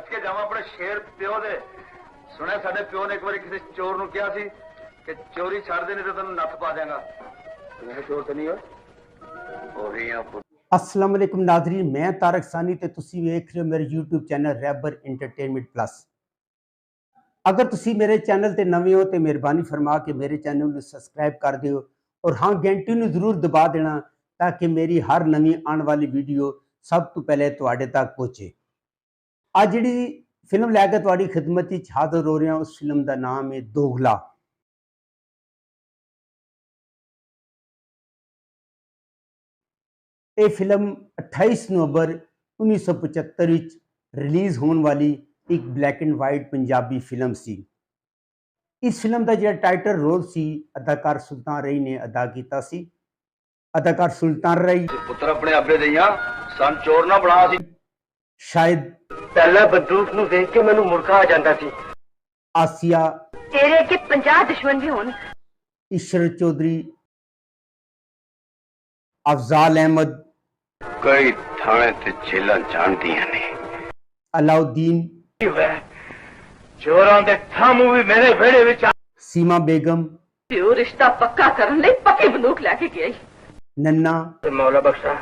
नच के जावा अपने शेर प्यो दे। सुने साडे प्यो ने एक बार किसी चोर नूं कहा सी कि चोरी छड़ दे नहीं तो तेनों नत्थ पा देंगा। मैं चोर तो नहीं हो रही हैं। अस्सलाम वालेकुम नाज़रीन, मैं तारक सानी ते तुसी वेख रहे हो मेरे यूट्यूब चैनल रैबर एंटरटेनमेंट प्लस। अगर तुसी मेरे चैनल ते नवे हो तो मेहरबानी फरमा के मेरे चैनल को सबसक्राइब कर दियो और हाँ घंटी नूं जरूर दबा देना ताकि मेरी हर नवी आने वाली वीडियो सब तो पहले तुहाडे तक पहुँचे। आज जिहड़ी फिल्म लैके तुहाडी खिदमत विच हाज़र हो रहा उस फिल्म का नाम है दोगला। ये फिल्म 28 नवंबर 1975 रिलीज़ होने वाली एक black and white Punjabi film सी। इस फिल्म का जो टाइटल रोल सी अदाकार सुल्तान रई ने अदा किया सी। अदाकार सुल्तान रई पुत्र अपने अब्बे दियां सन चोर ना बना सी। शायद पहला बंदूक नूं देख के मैनू मुड़का आ जांदा सी। आसिया तेरे अगे 50 दुश्मन भी होन। इशरत चौधरी, अफजाल अहमद, कई थाने ते जेलां जानदियां ने। अलाउद्दीन, चोरां दे थामू भी मेरे वेड़े विच सीमा बेगम, प्यो रिश्ता पक्का करन लई पक्की बंदूक लैके गई। नन्ना ते मौला बख्शा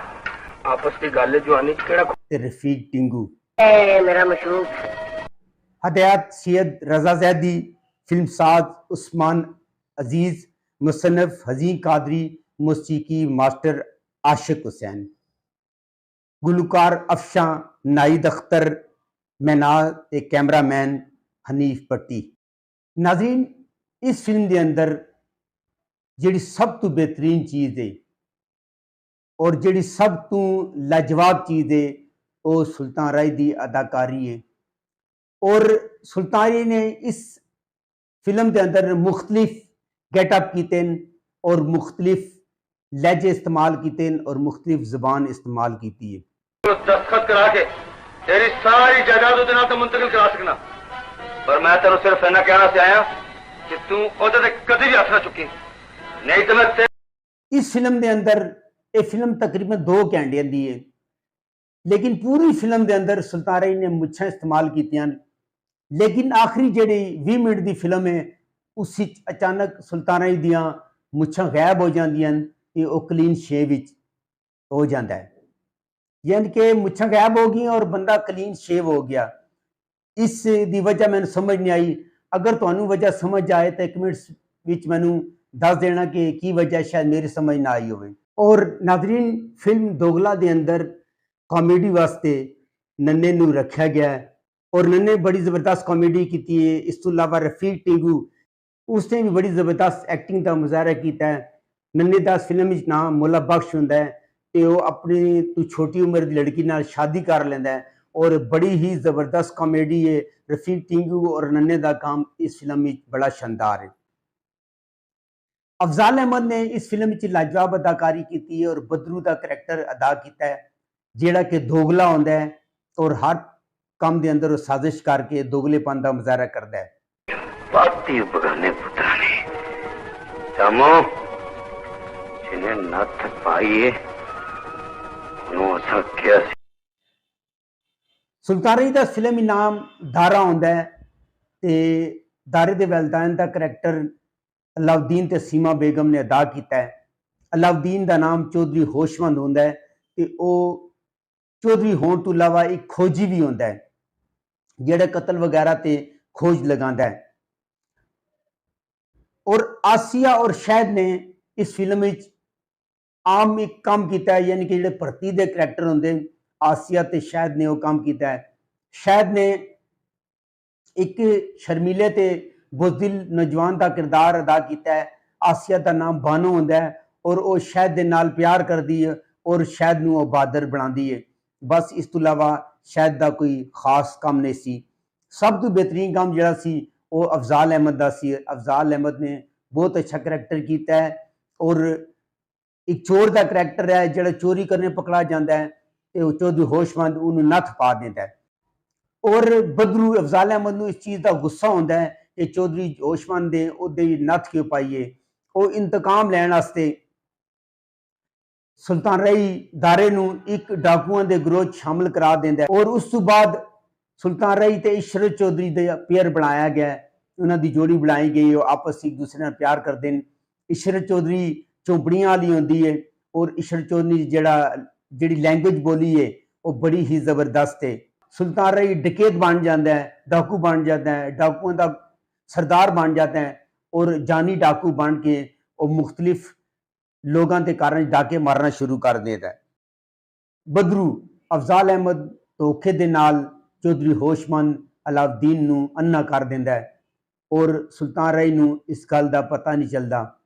आपस की गल जवानी केड़ा ते रफीक टिंगू। मेरा मशहूर हदायत सैयद रजा जैदी, फिल्मसाज उस्मान अजीज, मुसन्नफ हजीन कादरी, मौसीकी मास्टर आशिक हुसैन, गुलकार अफशां, नाइद अख्तर, मैनाज ते कैमरामैन हनीफ पट्टी। नाज़रीन, इस फिल्म के अंदर जिहड़ी सब तो बेहतरीन चीज़ है और जिहड़ी सब तो लाजवाब चीज़ है वो सुल्तान राय की अदाकारी है। और सुल्तान राय ने इस फिल्म के अंदर मुख्तलिफ गेटअप किए और मुख्तलिफ लहजे इस्तेमाल किए और मुख्तलिफ ज़बान इस्तेमाल की है। दस्तखत करा के तेरी सारी जायदाद उहदे नाल तो मुंतकिल करा सकना, पर मैं तेरे सिर्फ इन्ना कहना से आया कि तू उहदे ते कदी भी हथ ना चुकी, नहीं तो मैं इस फिल्म के अंदर ये फिल्म तकरीबन 2 घंटे दी है, लेकिन पूरी फिल्म के अंदर सुल्तान राय ने मुच्छां इस्तेमाल कीतियां। लेकिन आखिरी जिहड़ी 20 मिनट की फिल्म है उस अचानक सुल्तान राय दियां मुच्छां गायब हो जांदियां ते वो क्लीन शेव विच हो जाता है, यानी कि मुच्छां गायब हो गई और बंदा क्लीन शेव हो गया। इस दी वजह मैंने समझ नहीं आई। अगर तुहानू वजह समझ आए तो 1 मिनट विच मैनू दस देना कि की वजह शायद मेरी समझ ना आई होवे। और नाज़रीन, फिल्म दोगला के अंदर कॉमेडी वास्ते नन्ने नू रखा गया है और नन्ने बड़ी ज़बरदस्त कॉमेडी की है। इस तो इलावा रफीक टिंगू उसने भी बड़ी ज़बरदस्त एक्टिंग का मुजाहरा किया है। नन्ने दा फिल्म विच नाम मौला बख्श हुंदा है ते वो अपनी तो छोटी उम्र की लड़की नाल शादी कर लेंदा है और बड़ी ही ज़बरदस्त कॉमेडी है। रफीक टिंगू और नन्ने का काम इस फिल्म में बड़ा शानदार है। अफजाल अहमद ने इस फिल्म में लाजवाब अदाकारी की है और बदरू का करैक्टर अदा किया है, जिहड़ा कि दोगला होंदा है और हर काम के अंदर साजिश करके दोगलेपन का मुजाहरा करता है। बाती बगाने पुत्रा ने जामो जिन्हें नथ पाई है सुल्तान राय का फिल्म नाम दारा होंदा है ते दारे दे वैलदान का करैक्टर अलाउद्दीन ते सीमा बेगम ने अदा किया है। अलाउद्दीन का नाम चौधरी होशमंद होंदा है ते ओ चौधरी होने तो इलावा एक खोजी भी होंदा है जिहड़ा कतल वगैरह ते खोज लगांदा है। और आसिया और शहद ने इस फिल्म में आम एक काम किया है, यानी कि जिहड़े भर्ती दे करैक्टर होंदे आसिया ते शहद ने वो काम किया है। शहद ने एक शर्मीले ते बुज़दिल नौजवान का किरदार अदा किया है। आसिया का नाम बानो होंदा है और वो शहद दे नाल प्यार करती है और शहद नूं वो बहादुर बनाती है। बस इस तो इलावा शहद का कोई खास काम नहीं सी। सब तो बेहतरीन काम जिहड़ा सी वो अफजाल अहमद का सी। अफजाल अहमद ने बहुत अच्छा करैक्टर किया है और एक चोर का करैक्टर है जिहड़ा चोरी करने पकड़ा जाता है तो चौधरी होशमंद उन्होंने नत्थ पा देता है। और बदरू अफजाल अहमद नूं इस चीज़ का गुस्सा होंदा है कि चौधरी होशमंद ने उहदे नत्थ क्यों पाई है। वो इंतकाम लैण वास्ते सुल्तान राय दारे नूं एक डाकुआं दे गिरोह शामिल करा देंदा है और उस तो बाद ਸੁਲਤਾਨ ਰਾਈ ਤੇ ਇਸ਼ਰਤ ਚੌਧਰੀ ਦਾ ਪੇਅਰ ਬਣਾਇਆ ਗਿਆ, ਉਹਨਾਂ ਦੀ ਜੋੜੀ ਬਣਾਈ ਗਈ, ਉਹ ਆਪਸ ਵਿੱਚ ਇੱਕ ਦੂਸਰੇ ਨਾਲ ਪਿਆਰ ਕਰਦੇ ਨੇ। ਇਸ਼ਰਤ ਚੌਧਰੀ ਝੋਂਪੜੀਆਂ ਵਾਲੀ ਹੁੰਦੀ ਹੈ ਔਰ ਇਸ਼ਰਤ ਚੌਧਰੀ ਜਿਹੜੀ ਲੈਂਗੁਏਜ ਬੋਲੀ ਹੈ ਉਹ ਬੜੀ ਹੀ ਜ਼ਬਰਦਸਤ ਹੈ। ਸੁਲਤਾਨ ਰਾਈ ਡਕੈਤ ਬਣ ਜਾਂਦਾ ਹੈ, ਡਾਕੂ ਬਣ ਜਾਂਦਾ ਹੈ, ਡਾਕੂਆਂ ਦਾ ਸਰਦਾਰ ਬਣ ਜਾਂਦਾ ਹੈ ਔਰ ਜਾਨੀ ਡਾਕੂ ਬਣ ਕੇ ਉਹ ਮੁਖਤਲਿਫ ਲੋਕਾਂ ਦੇ ਕਾਰਨ ਡਾਕੇ ਮਾਰਨਾ ਸ਼ੁਰੂ ਕਰ ਦਿੰਦਾ ਹੈ। ਬਦਰੂ ਅਫਜ਼ਾਲ ਅਹਿਮਦ ਧੋਖੇ ਦੇ ਨਾਲ ਚੌਧਰੀ ਹੋਸ਼ਮੰਦ ਅਲਾਉਦੀਨ ਨੂੰ ਅੰਨਾ ਕਰ ਦਿੰਦਾ ਹੈ ਔਰ ਸੁਲਤਾਨ ਰਾਈ ਨੂੰ ਇਸ ਗੱਲ ਦਾ ਪਤਾ ਨਹੀਂ ਚੱਲਦਾ।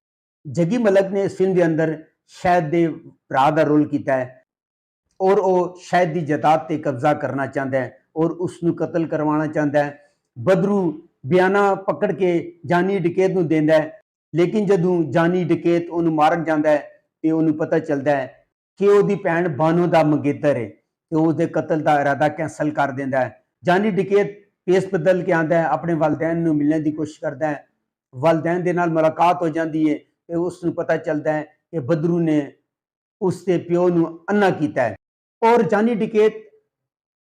ਜੱਗੀ ਮਲਕ ਨੇ ਇਸ ਫਿਲਮ ਦੇ ਅੰਦਰ ਸ਼ਹਿਦ ਦੇ ਭਰਾ ਦਾ ਰੋਲ ਕੀਤਾ ਹੈ ਔਰ ਉਹ ਸ਼ਹਿਦ ਦੀ ਜਾਇਦਾਦ ਤੇ ਕਬਜ਼ਾ ਕਰਨਾ ਚਾਹੁੰਦਾ ਹੈ ਔਰ ਉਸ ਨੂੰ ਕਤਲ ਕਰਵਾਉਣਾ ਚਾਹੁੰਦਾ ਹੈ। ਬਦਰੂ ਬਿਆਨਾ ਪਕੜ ਕੇ ਜਾਨੀ ਡਕੈਤ ਨੂੰ ਦਿੰਦਾ ਹੈ, ਲੇਕਿਨ ਜਦੋਂ ਜਾਨੀ ਡਕੈਤ ਉਹਨੂੰ ਮਾਰਨ ਜਾਂਦਾ ਹੈ ਤੇ ਉਹਨੂੰ ਪਤਾ ਚੱਲਦਾ ਹੈ ਕਿ ਉਹਦੀ ਭੈਣ ਬਾਨੋ ਦਾ ਮੰਗੇਤਰ ਹੈ ਤੇ ਉਹਦੇ ਕਤਲ ਦਾ ਇਰਾਦਾ ਕੈਂਸਲ ਕਰ ਦਿੰਦਾ ਹੈ। ਜਾਨੀ ਡਕੈਤ ਪੇਸ ਬਦਲ ਕੇ ਆਉਂਦਾ ਹੈ, ਆਪਣੇ ਵਾਲਿदैन ਨੂੰ ਮਿਲਣ ਦੀ ਕੋਸ਼ਿਸ਼ ਕਰਦਾ ਹੈ, ਵਾਲਿदैन ਦੇ ਨਾਲ ਮੁਲਾਕਾਤ ਹੋ ਜਾਂਦੀ ਹੈ ਤੇ ਉਸ ਨੂੰ ਪਤਾ ਚੱਲਦਾ ਹੈ ਕਿ ਬਦਰੂ ਨੇ ਉਸ ਦੇ ਪਿਓ ਨੂੰ ਅੰਨਾ ਕੀਤਾ ਹੈ ਔਰ ਜਾਨੀ ਡਕੈਤ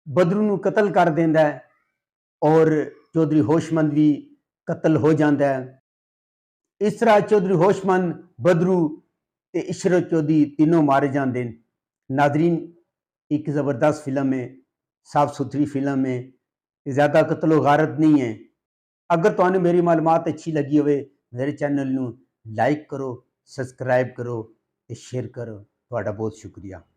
ਬਦਰੂ ਨੂੰ ਕਤਲ ਕਰ ਦਿੰਦਾ ਹੈ ਔਰ ਚੌਧਰੀ ਹੋਸ਼ਮੰਦ ਵੀ ਕਤਲ ਹੋ ਜਾਂਦਾ ਹੈ। ਇਸ ਤਰ੍ਹਾਂ ਚੌਧਰੀ ਹੋਸ਼ਮੰਦ, ਬਦਰੂ ਤੇ ਇਸ਼ਰਤ ਚੌਧਰੀ ਤਿੰਨੋਂ ਮਾਰੇ ਜਾਂਦੇ ਨੇ। नादरीन, एक ज़बरदस्त फिल्म है, साफ़ सुथरी फिल्म है, ज़्यादा कत्लो गारत नहीं है। अगर तुहानू मेरी मालूमात अच्छी लगी होवे मेरे चैनल नू लाइक करो, सब्सक्राइब करो ते शेयर करो। तुहाडा बहुत शुक्रिया।